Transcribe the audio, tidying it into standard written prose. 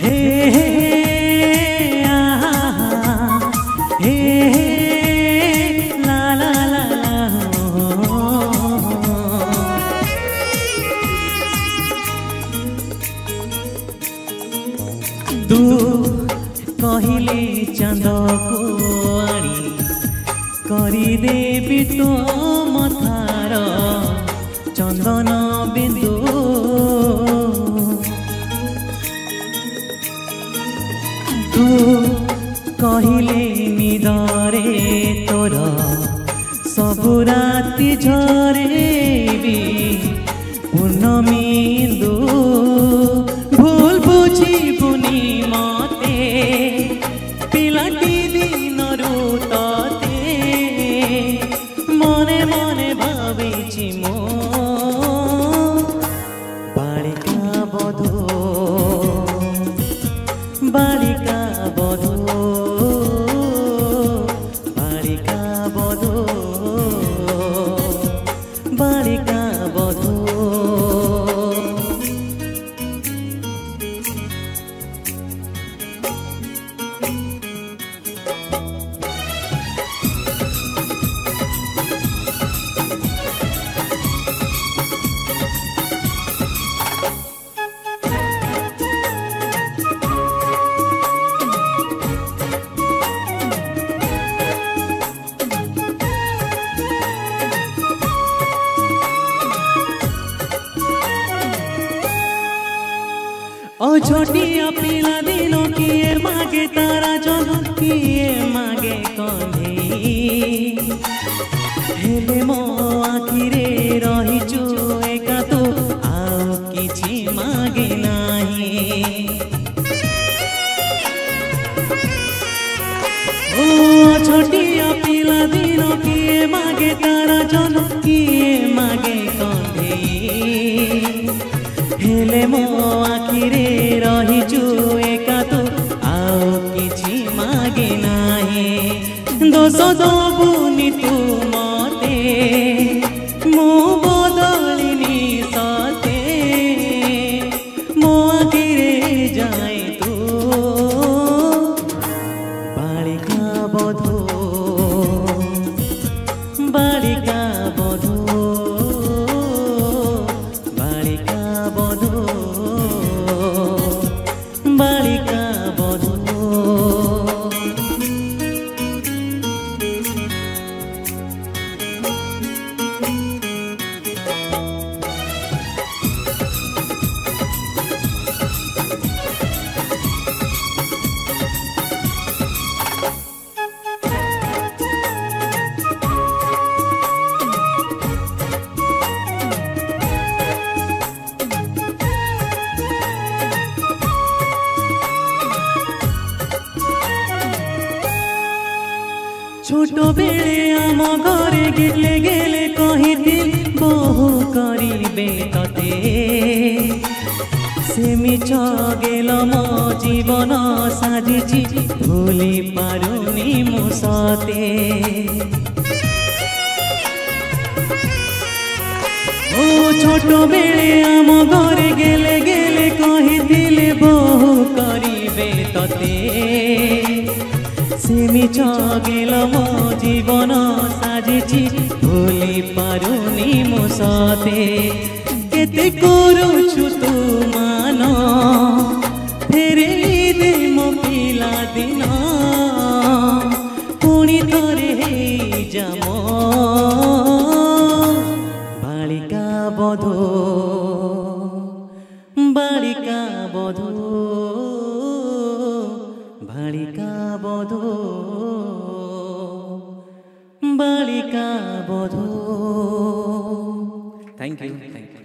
हे आहा हे ला ला ला ला तू कहिले चांद को आनी करी देवी तो मथार चंदन बिंदु तू कहिले निदरे तोर सबु राति झरेबी पूर्णमी इंदु भूल बुझिबुनी मते पिलाटी दिन तते मने मने भाविछि मो बालिका बधू बालिका बधू बालिका बधू बालिका बधू ओ छोटिया पिला दिनों किए मागे तारा जन्म किए मागे कंधे हेले मो आखिरे रहिचु एका तो आउ किछि मागे नाही ओ छोटिया पिला दिनों किए मागे तारा जन्म किए मागे कंधे हेले मो आखिरे रहिचु एका तो आउ किछि मागे नाही दोष दबुनी तू मते मो बदलिनी सते मो आखिरे जाए तू बालिका बधू बालिका बधू बालिका बधू बालिका बधू छोट बेले आम घरे गेले गेले कहिथिल बहु करिबे तते से मिछ गेल मो जीवन साजिछि भूली पारुनी मु सते ओ छोट बेले आम घरे गेले गेले कहिथिल बहु करिबे तते से मिछ गेल मो जीवन साजिछि भूली पारुनी मो सते केते करुछु तू मान फेरेली दे मो पिला दिन पुणी थरे हेई जाम बालिका बधू बालिका बधू बालिका बधू बालिका बधू। Thank you.